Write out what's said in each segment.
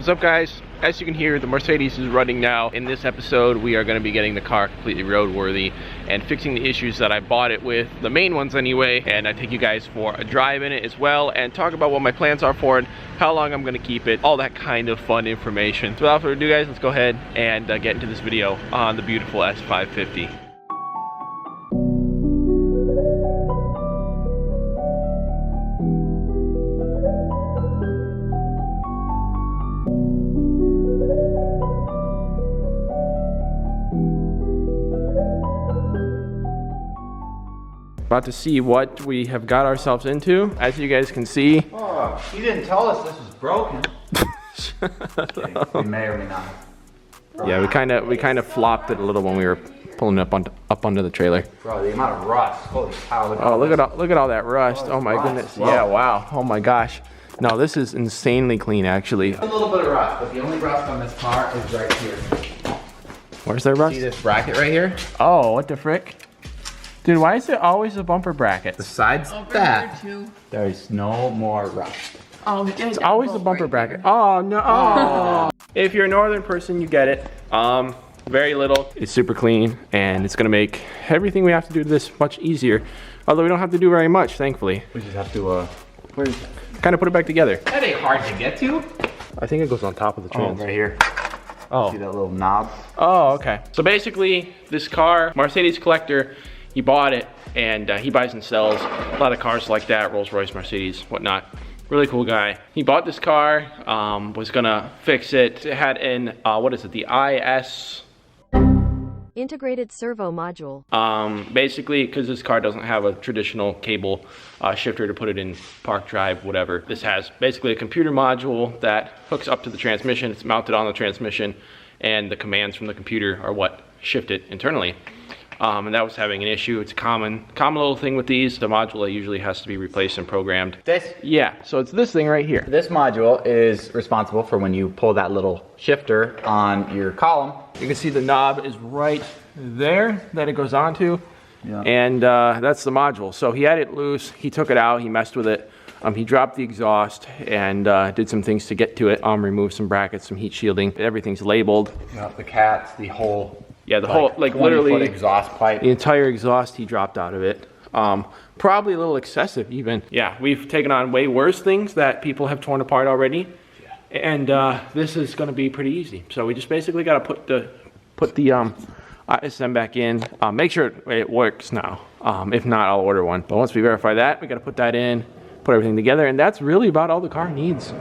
What's up, guys? As you can hear, the Mercedes is running now. In this episode, we are going to be getting the car completely roadworthy and fixing the issues that I bought it with, the main ones anyway, and I take you guys for a drive in it as well and talk about what my plans are for it, how long I'm going to keep it, all that kind of fun information. So without further ado, guys, let's go ahead and get into this video on the beautiful S550. About to see what we have got ourselves into. As you guys can see. Oh, you didn't tell us this was broken. Okay, we may or may not. Yeah, we kind of flopped it a little when we were pulling it up under the trailer. Bro, the amount of rust. Holy cow! Look at all that rust. Oh my goodness. Whoa. Yeah, wow. Oh my gosh. No, this is insanely clean actually. A little bit of rust, but the only rust on this car is right here. Where's there rust? See this bracket right here? Oh, what the frick? Dude, why is there always a bumper bracket? Besides that, there's no more rust. Oh, it's always a bumper bracket. Oh no! Oh. If you're a northern person, you get it. Very little. It's super clean, and it's gonna make everything we have to do to this much easier. Although we don't have to do very much, thankfully. We just have to kind of put it back together. That ain't hard to get to. I think it goes on top of the trans. Right here. Oh. See that little knob? Oh, okay. So basically, this car, Mercedes collector, he bought it, and he buys and sells a lot of cars like that, Rolls Royce, Mercedes, whatnot. Really cool guy. He bought this car, was gonna fix it. It had an, what is it, the IS? Integrated servo module. Basically, because this car doesn't have a traditional cable shifter to put it in park, drive, whatever. This has basically a computer module that hooks up to the transmission. It's mounted on the transmission, and the commands from the computer are what shift it internally. And that was having an issue. It's a common little thing with these. The module usually has to be replaced and programmed. This? Yeah, so it's this thing right here. This module is responsible for when you pull that little shifter on your column. You can see the knob is right there that it goes onto. Yeah. And that's the module. So he had it loose, he took it out, he messed with it. He dropped the exhaust and did some things to get to it. Removed some brackets, some heat shielding. Everything's labeled. Yeah, the cats, the whole. Yeah, the whole, like literally exhaust pipe. The entire exhaust he dropped out of it. Probably a little excessive even. Yeah, we've taken on way worse things that people have torn apart already. Yeah. And this is gonna be pretty easy. So we just basically gotta put the ISM back in, make sure it works now. If not, I'll order one. But once we verify that, we gotta put that in, put everything together, and that's really about all the car needs.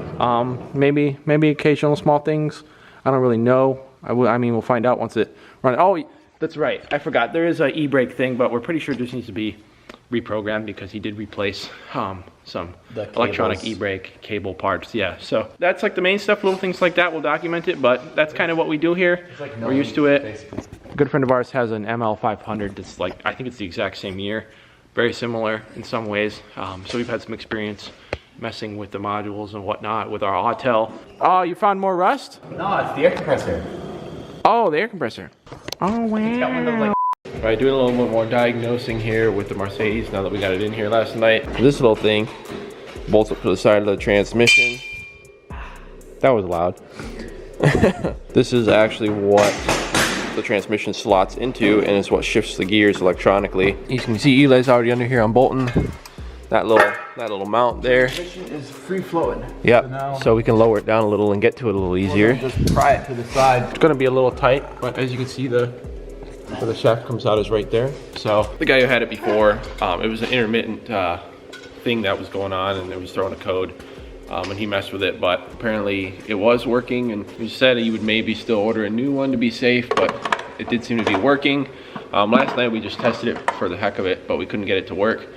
Maybe occasional small things. I don't really know. I mean, we'll find out once it runs. Oh, that's right. I forgot. There is an e-brake thing, but we're pretty sure this needs to be reprogrammed because he did replace some electronic e-brake cable parts. Yeah, so that's like the main stuff. Little things like that, we'll document it, but that's kind of what we do here. Like we're used to it. Basically. A good friend of ours has an ML500 that's like, I think it's the exact same year. Very similar in some ways. So we've had some experience messing with the modules and whatnot with our Autel. Oh, you found more rust? No, it's the air compressor. Oh, the air compressor. Oh, wow. It's got one of those, like... All right, doing a little bit more diagnosing here with the Mercedes now that we got it in here last night. This little thing bolts up to the side of the transmission. That was loud. This is actually what the transmission slots into, and it's what shifts the gears electronically. You can see Eli's already under here unbolting that little mount there. The transmission is free flowing. Yep. So we can lower it down a little and get to it a little easier. Just pry it to the side. It's gonna be a little tight, but as you can see, where the shaft comes out is right there. So the guy who had it before, it was an intermittent thing that was going on, and it was throwing a code, and he messed with it. But apparently it was working, and he said he would maybe still order a new one to be safe, but it did seem to be working. Last night we just tested it for the heck of it, but we couldn't get it to work.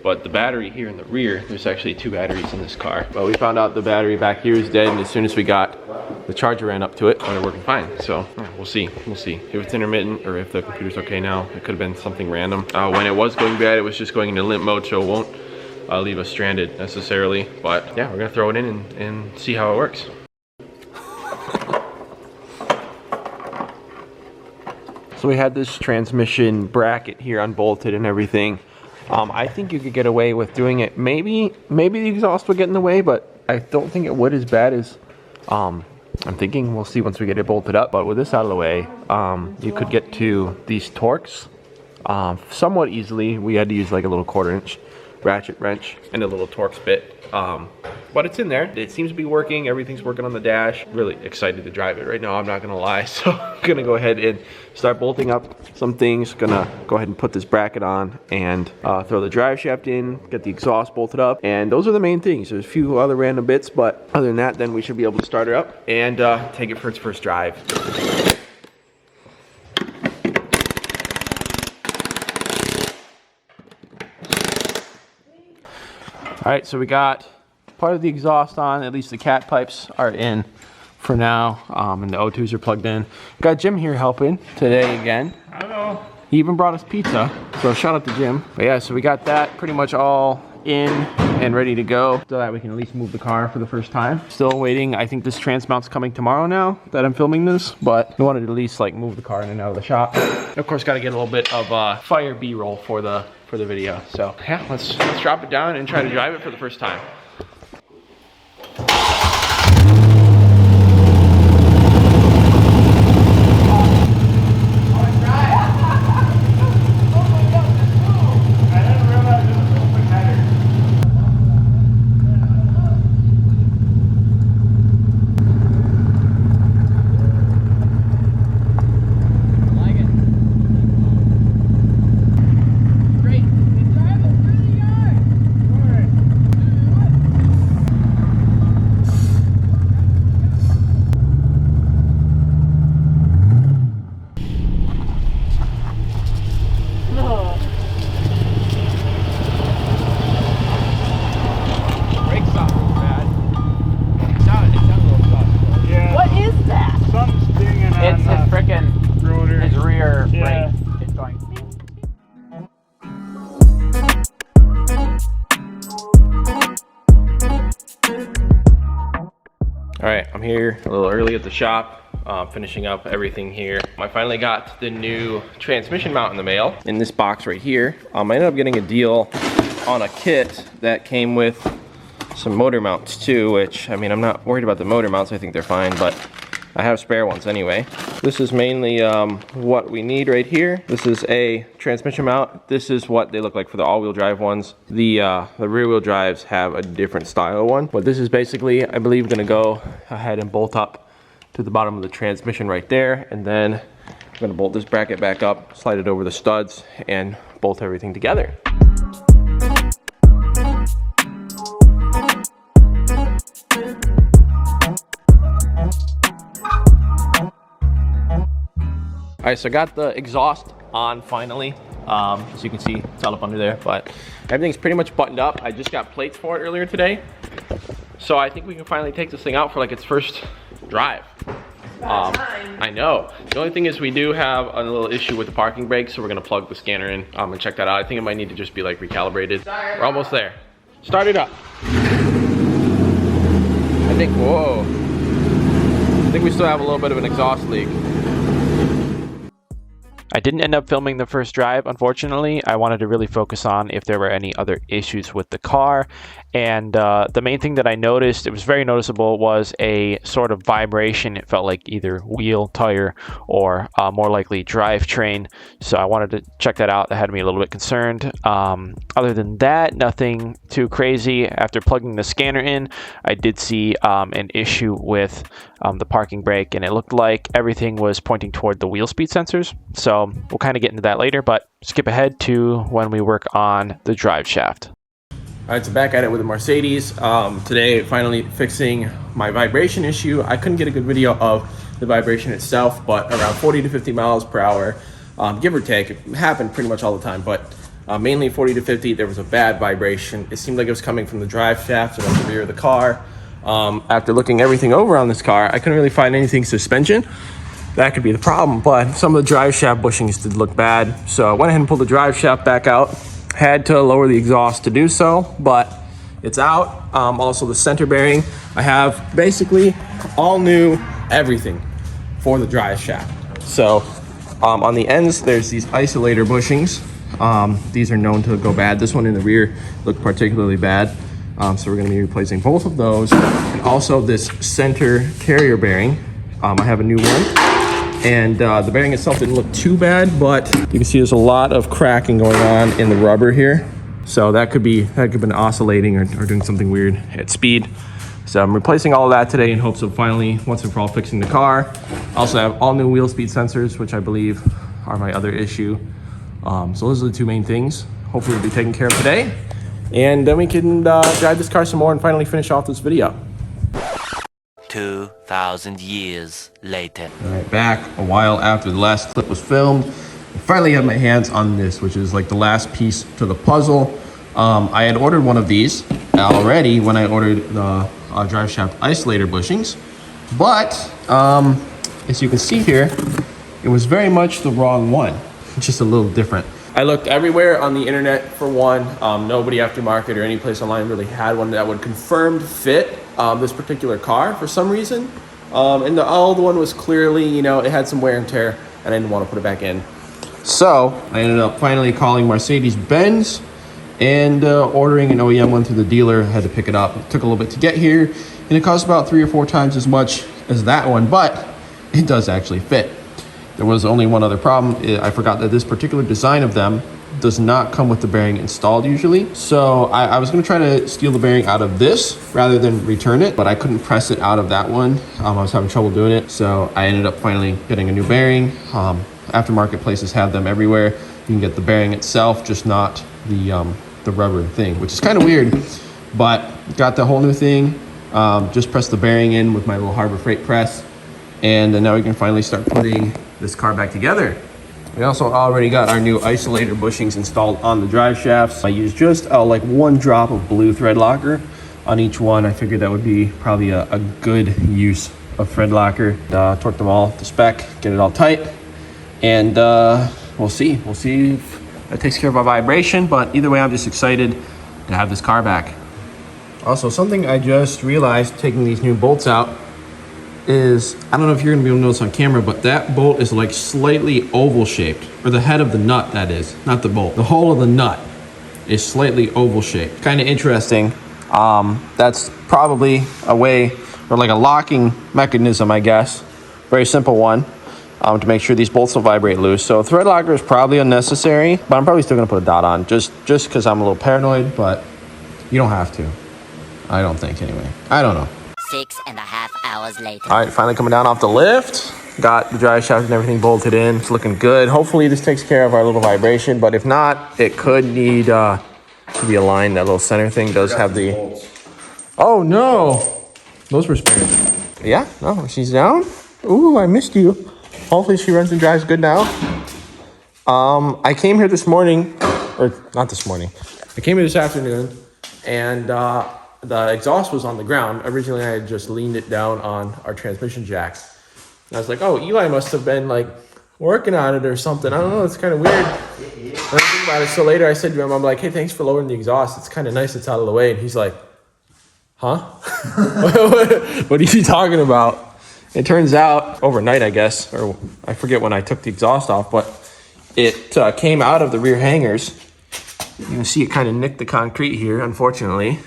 But the battery here in the rear, there's actually 2 batteries in this car. But we found out the battery back here is dead, and as soon as we got the charger ran up to it, started working fine. So yeah, we'll see. If it's intermittent or if the computer's okay now. It could have been something random. When it was going bad, it was just going into limp mode, so it won't leave us stranded necessarily. But yeah, we're gonna throw it in and see how it works. So we had this transmission bracket here unbolted and everything. I think you could get away with doing it. Maybe the exhaust would get in the way, but I don't think it would as bad as I'm thinking we'll see once we get it bolted up, but with this out of the way, you could get to these torques somewhat easily. We had to use like a little 1/4-inch ratchet wrench and a little Torx bit. But it's in there. It seems to be working. Everything's working on the dash. Really excited to drive it right now, I'm not gonna lie. So I'm gonna go ahead and start bolting up some things. Gonna go ahead and put this bracket on and throw the drive shaft in, get the exhaust bolted up. And those are the main things. There's a few other random bits, but other than that, then we should be able to start it up and take it for its first drive. All right, so we got part of the exhaust on, at least the cat pipes are in for now, and the O2s are plugged in. Got Jim here helping today again. Hello. He even brought us pizza, so shout out to Jim. But yeah, so we got that pretty much all in and ready to go so that we can at least move the car for the first time. Still waiting. I think this trans mount's coming tomorrow now that I'm filming this, but we wanted to at least like move the car in and out of the shop. And of course, got to get a little bit of fire B-roll for the video. So yeah, let's drop it down and try to drive it for the first time. All right, I'm here a little early at the shop, finishing up everything here. I finally got the new transmission mount in the mail in this box right here. I ended up getting a deal on a kit that came with some motor mounts too, which, I mean, I'm not worried about the motor mounts. I think they're fine, but I have spare ones anyway. This is mainly what we need right here. This is a transmission mount. This is what they look like for the all-wheel drive ones. The rear-wheel drives have a different style one, but this is basically, I believe, gonna go ahead and bolt up to the bottom of the transmission right there, and then I'm gonna bolt this bracket back up, slide it over the studs, and bolt everything together. All right, so I got the exhaust on finally. As you can see, it's all up under there, but everything's pretty much buttoned up. I just got plates for it earlier today. So I think we can finally take this thing out for like its first drive. I know. The only thing is we do have a little issue with the parking brake, so we're gonna plug the scanner in and check that out. I think it might need to just be like recalibrated. We're almost there. Start it up. I think, whoa. I think we still have a little bit of an exhaust leak. I didn't end up filming the first drive, unfortunately. I wanted to really focus on if there were any other issues with the car. And the main thing that I noticed, it was very noticeable, was a sort of vibration. It felt like either wheel, tire, or more likely drivetrain. So I wanted to check that out. That had me a little bit concerned. Other than that, nothing too crazy. After plugging the scanner in, I did see an issue with the parking brake, and it looked like everything was pointing toward the wheel speed sensors. So we'll kind of get into that later, but skip ahead to when we work on the drive shaft. All right, so back at it with the Mercedes. Today, finally fixing my vibration issue. I couldn't get a good video of the vibration itself, but around 40 to 50 miles per hour, give or take. It happened pretty much all the time, but mainly 40 to 50, there was a bad vibration. It seemed like it was coming from the drive shaft or the rear of the car. After looking everything over on this car, I couldn't really find anything suspension. That could be the problem, but some of the drive shaft bushings did look bad. So I went ahead and pulled the drive shaft back out. Had to lower the exhaust to do so, but it's out. Also the center bearing, I have basically all new everything for the drive shaft. So on the ends, there's these isolator bushings. These are known to go bad. This one in the rear looked particularly bad. So we're going to be replacing both of those, and also this center carrier bearing. I have a new one, and the bearing itself didn't look too bad, but you can see there's a lot of cracking going on in the rubber here. So that could have been oscillating or doing something weird at speed. So I'm replacing all of that today in hopes of finally, once and for all, fixing the car. I also have all new wheel speed sensors, which I believe are my other issue. So those are the two main things. Hopefully we'll be taken care of today. And then we can drive this car some more and finally finish off this video. 2,000 years later. All right, back a while after the last clip was filmed. I finally have my hands on this, which is like the last piece to the puzzle. I had ordered one of these already when I ordered the drive shaft isolator bushings, but as you can see here, it was very much the wrong one. It's just a little different. I looked everywhere on the internet for one. Nobody aftermarket or any place online really had one that would confirmed fit this particular car for some reason. And the old one was clearly, you know, it had some wear and tear, and I didn't want to put it back in. So I ended up finally calling Mercedes-Benz and ordering an OEM one through the dealer. I had to pick it up. It took a little bit to get here, and it cost about 3 or 4 times as much as that one, but it does actually fit. There was only one other problem. I forgot that this particular design of them does not come with the bearing installed usually. So I was gonna try to steal the bearing out of this rather than return it, but I couldn't press it out of that one. I was having trouble doing it. So I ended up finally getting a new bearing. Aftermarket places have them everywhere. You can get the bearing itself, just not the rubber thing, which is kind of weird, but got the whole new thing. Just pressed the bearing in with my little Harbor Freight press, and now we can finally start putting this car back together. We also already got our new isolator bushings installed on the drive shafts. I used just like 1 drop of blue thread locker on each one. I figured that would be probably a good use of thread locker. Torque them all to spec, get it all tight, and we'll see if that takes care of our vibration. But either way, I'm just excited to have this car back. Also, something I just realized taking these new bolts out is, I don't know if you're gonna be able to notice on camera, but that bolt is like slightly oval shaped, or the head of the nut, that is, not the bolt. The hole of the nut is slightly oval shaped. Kind of interesting. That's probably a way, or like a locking mechanism, I guess. Very simple one, to make sure these bolts don't vibrate loose. So thread locker is probably unnecessary, but I'm probably still gonna put a dot on, just because I'm a little paranoid, but you don't have to. I don't think, anyway. I don't know. 6.5 hours later. All right, finally coming down off the lift. Got the drive shaft and everything bolted in. It's looking good. Hopefully this takes care of our little vibration, but if not, it could need to be aligned. That little center thing does have the... Oh no! Those were spared. Yeah, no, she's down. Ooh, I missed you. Hopefully she runs and drives good now. I came here this morning, or not this morning. I came here this afternoon, and the exhaust was on the ground. Originally, I had just leaned it down on our transmission jack. And I was like, oh, Eli must have been like working on it or something. I don't know, it's kind of weird. And I think about it. So later I said to him, I'm like, hey, thanks for lowering the exhaust. It's kind of nice it's out of the way. And he's like, huh? What are you talking about? It turns out overnight, I guess, or I forget when I took the exhaust off, but it came out of the rear hangers. You can see it kind of nicked the concrete here, unfortunately.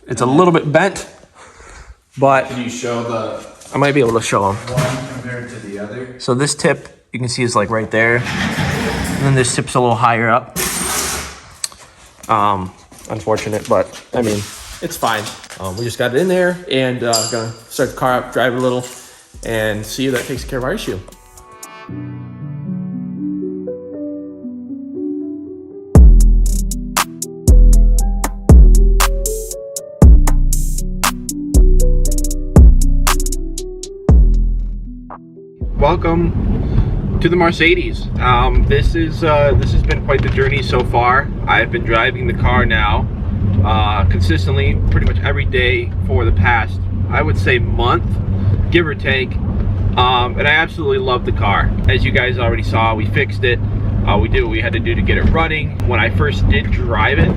It's a little bit bent, but Can you show the I might be able to show them. one compared to the other? So this tip, you can see, is like right there, and then this tip's a little higher up. Unfortunate, but I mean, it's fine. We just got it in there, and gonna start the car up, drive it a little, and see if that takes care of our issue. Welcome to the Mercedes. This has been quite the journey so far. I've been driving the car now consistently, pretty much every day for the past, I would say, month, give or take. And I absolutely love the car. As you guys already saw, we fixed it. We did what we had to do to get it running. When I first did drive it,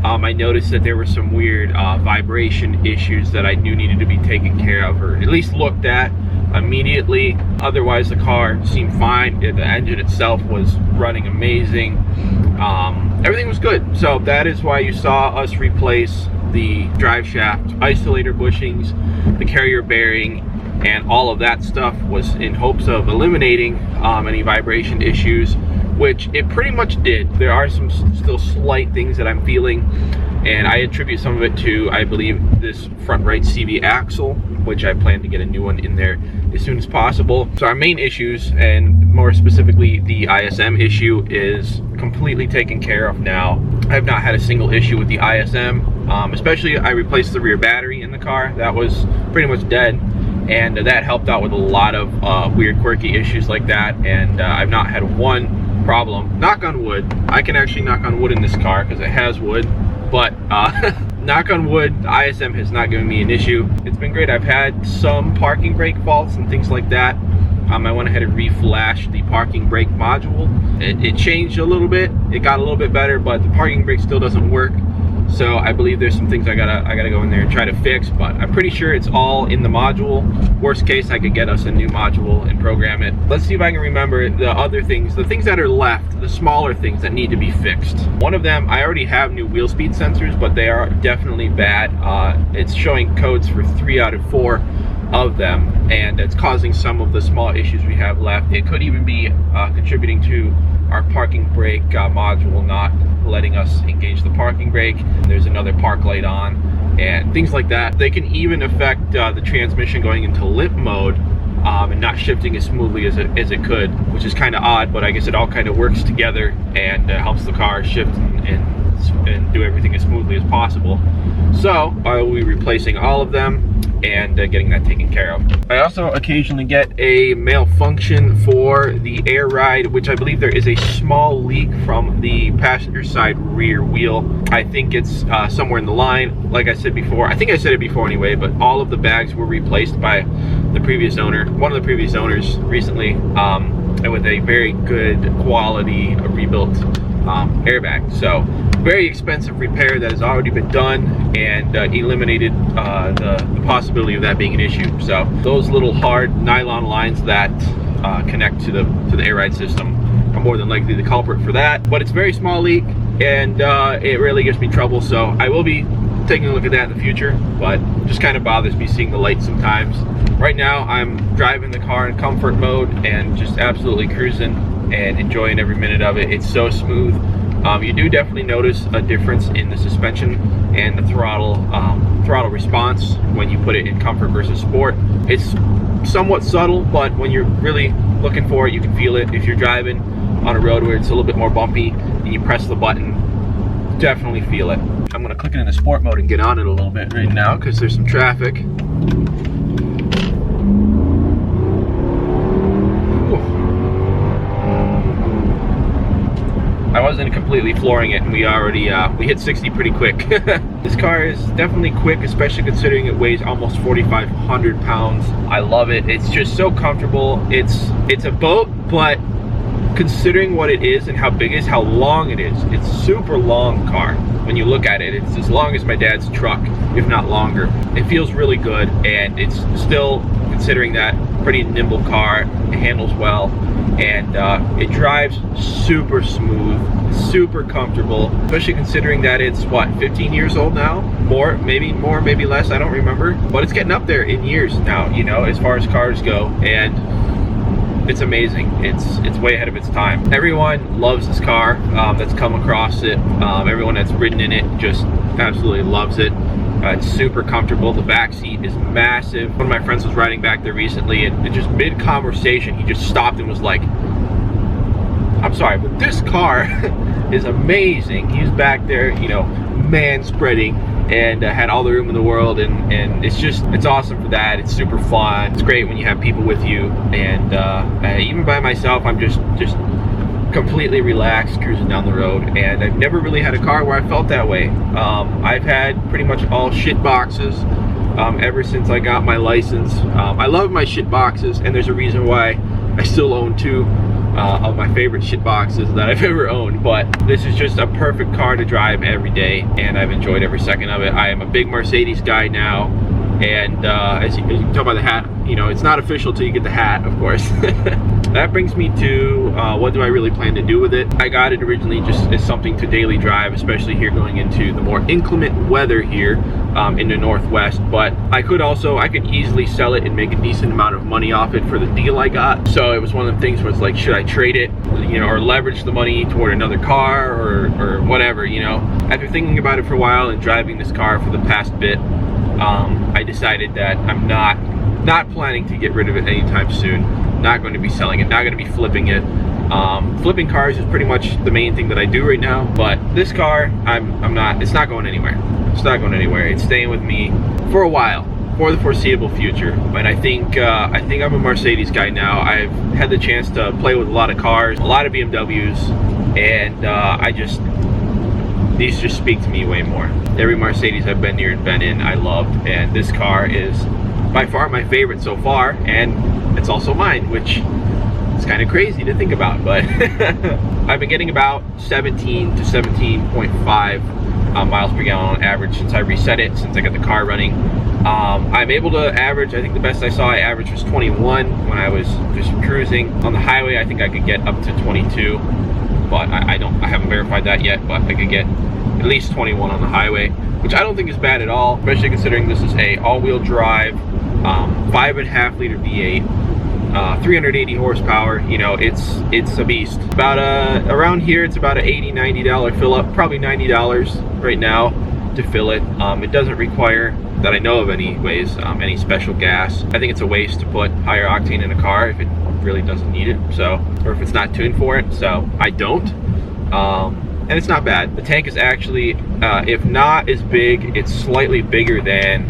I noticed that there were some weird vibration issues that I knew needed to be taken care of, or at least looked at immediately. Otherwise, the car seemed fine. The engine itself was running amazing. everything was good. So that is why you saw us replace the drive shaft isolator bushings, the carrier bearing, and all of that stuff was in hopes of eliminating any vibration issues, which it pretty much did. There are some still slight things that I'm feeling, and I attribute some of it to, I believe, this front right CV axle, which I plan to get a new one in there as soon as possible. So our main issues, and more specifically the ISM issue, is completely taken care of now. I have not had a single issue with the ISM, especially I replaced the rear battery in the car. That was pretty much dead, and that helped out with a lot of weird quirky issues like that, and I've not had one problem. Knock on wood. I can actually knock on wood in this car because it has wood, but knock on wood, the ISM has not given me an issue. It's been great. I've had some parking brake faults and things like that. I went ahead and re-flashed the parking brake module. It changed a little bit. It got a little bit better, but the parking brake still doesn't work. So I believe there's some things I gotta go in there and try to fix, but I'm pretty sure it's all in the module. Worst case, I could get us a new module and program it. Let's see if I can remember the other things, the things that are left, the smaller things that need to be fixed. One of them, I already have new wheel speed sensors, but they are definitely bad. It's showing codes for 3 out of 4 of them, and it's causing some of the small issues we have left. It could even be contributing to our parking brake module not letting us engage the parking brake. There's another park light on and things like that. They can even affect the transmission going into limp mode and not shifting as smoothly as it could, which is kind of odd, but I guess it all kind of works together and helps the car shift and do everything as smoothly as possible. So I will be replacing all of them and getting that taken care of. I also occasionally get a malfunction for the air ride, which I believe there is a small leak from the passenger side rear wheel. I think it's somewhere in the line. Like I said before, I think I said it before anyway, but all of the bags were replaced by the previous owner, one of the previous owners recently, and with a very good quality rebuilt airbag. So very expensive repair that has already been done and eliminated the possibility of that being an issue. So those little hard nylon lines that connect to the air ride system are more than likely the culprit for that. But it's a very small leak, and it really gives me trouble. So I will be taking a look at that in the future, but just kind of bothers me seeing the light sometimes. Right now I'm driving the car in comfort mode and just absolutely cruising and enjoying every minute of it. It's so smooth. You do definitely notice a difference in the suspension and the throttle response when you put it in comfort versus sport. It's somewhat subtle, but when you're really looking for it, you can feel it. If you're driving on a road where it's a little bit more bumpy and you press the button, definitely feel it. I'm gonna click it into sport mode and get on it a little bit right now because there's some traffic. I wasn't completely flooring it, and we already we hit 60 pretty quick. This car is definitely quick, especially considering it weighs almost 4,500 pounds. I love it. It's just so comfortable. It's a boat, but considering what it is and how big it is, how long it is, it's a super long car. When you look at it, it's as long as my dad's truck, if not longer. It feels really good, and it's still, considering that, pretty nimble car. It handles well, and it drives super smooth, super comfortable, especially considering that it's, what, 15 years old now? More, maybe less, I don't remember. But it's getting up there in years now, you know, as far as cars go, and it's amazing. It's way ahead of its time. Everyone loves this car that's come across it. Everyone that's ridden in it just absolutely loves it. It's super comfortable. The back seat is massive. One of my friends was riding back there recently, and just mid-conversation, he just stopped and was like, I'm sorry, but this car is amazing. He's back there, you know, man-spreading, and had all the room in the world, and it's awesome for that. It's super fun. It's great when you have people with you, and even by myself, I'm just completely relaxed cruising down the road. And I've never really had a car where I felt that way. I've had pretty much all shit boxes ever since I got my license. I love my shit boxes, and there's a reason why I still own 2 of my favorite shit boxes that I've ever owned. But this is just a perfect car to drive every day, and I've enjoyed every second of it. I am a big Mercedes guy now, and as you can tell by the hat, you know, it's not official till you get the hat, of course. that brings me to what do I really plan to do with it. I got it originally just as something to daily drive, especially here going into the more inclement weather here in the Northwest. But I could easily sell it and make a decent amount of money off it for the deal I got. So it was one of the things was like, should I trade it, you know, or leverage the money toward another car or whatever, you know. After thinking about it for a while and driving this car for the past bit, I decided that I'm not planning to get rid of it anytime soon. Not going to be selling it, not going to be flipping it. Flipping cars is pretty much the main thing that I do right now, but this car, it's not going anywhere. It's not going anywhere. It's staying with me for a while, for the foreseeable future. And I think I'm a Mercedes guy now. I've had the chance to play with a lot of cars, a lot of BMWs, and these just speak to me way more. Every Mercedes I've been near and been in, I loved, and this car is by far my favorite so far, and it's also mine, which is kind of crazy to think about, but I've been getting about 17 to 17.5 miles per gallon on average since I reset it, since I got the car running. I'm able to average, I think the best I saw I averaged was 21 when I was just cruising. On the highway, I think I could get up to 22, but I haven't verified that yet, but I could get at least 21 on the highway, which I don't think is bad at all, especially considering this is a all-wheel drive 5.5 liter V8, 380 horsepower. You know, it's a beast. About around here it's about a $80-$90 fill up, probably $90 right now to fill it. It doesn't require, that I know of anyways, any special gas. I think it's a waste to put higher octane in a car if it really doesn't need it, so, or if it's not tuned for it, so I don't. And it's not bad. The tank is actually, if not as big, it's slightly bigger than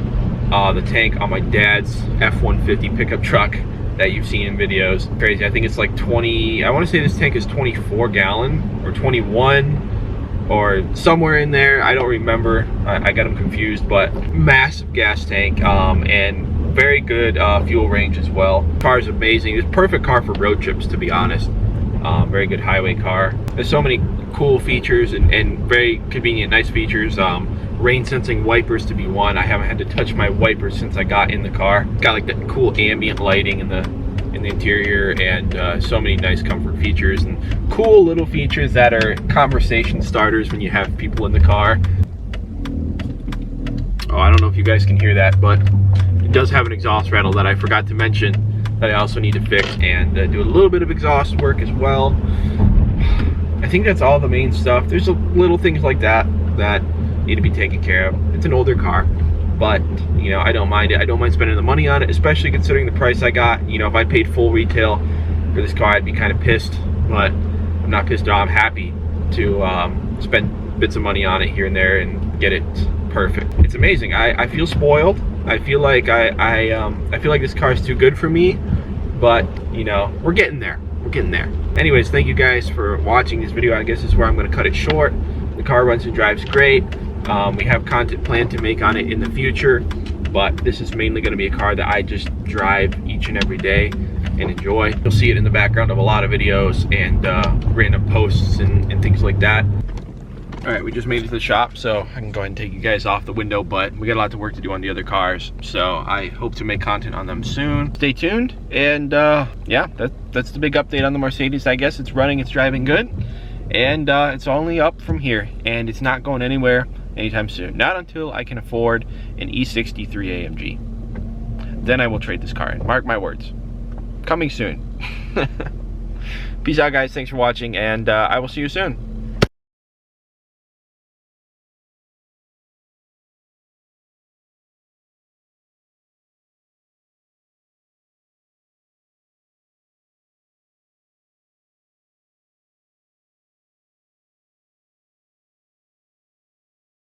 the tank on my dad's F-150 pickup truck that you've seen in videos. Crazy. I think it's like 20, I want to say this tank is 24 gallon or 21 or somewhere in there. I don't remember. I got them confused, but massive gas tank and very good fuel range as well. Car is amazing. It's a perfect car for road trips, to be honest. Very good highway car. There's so many cool features and very convenient, nice features. Rain sensing wipers to be one. I haven't had to touch my wipers since I got in the car. It's got like that cool ambient lighting in the interior, and so many nice comfort features and cool little features that are conversation starters when you have people in the car. Oh, I don't know if you guys can hear that, but it does have an exhaust rattle that I forgot to mention that I also need to fix, and do a little bit of exhaust work as well. I think that's all the main stuff. There's little things like that need to be taken care of. It's an older car, but you know, I don't mind it. I don't mind spending the money on it, especially considering the price I got. You know, if I paid full retail for this car, I'd be kind of pissed, but I'm not pissed at all. I'm happy to spend bits of money on it here and there and get it perfect. It's amazing. I feel spoiled. I feel like I feel like this car is too good for me, but you know, we're getting there. We're getting there. Anyways, thank you guys for watching this video. I guess this is where I'm going to cut it short. The car runs and drives great. We have content planned to make on it in the future, but this is mainly going to be a car that I just drive each and every day and enjoy. You'll see it in the background of a lot of videos and random posts and things like that. All right, we just made it to the shop, so I can go ahead and take you guys off the window, but we got a lot of work to do on the other cars, so I hope to make content on them soon. Stay tuned, and yeah, that's the big update on the Mercedes. I guess it's running, it's driving good, and it's only up from here, and it's not going anywhere anytime soon. Not until I can afford an E63 AMG. Then I will trade this car in. Mark my words. Coming soon. Peace out, guys. Thanks for watching, and I will see you soon.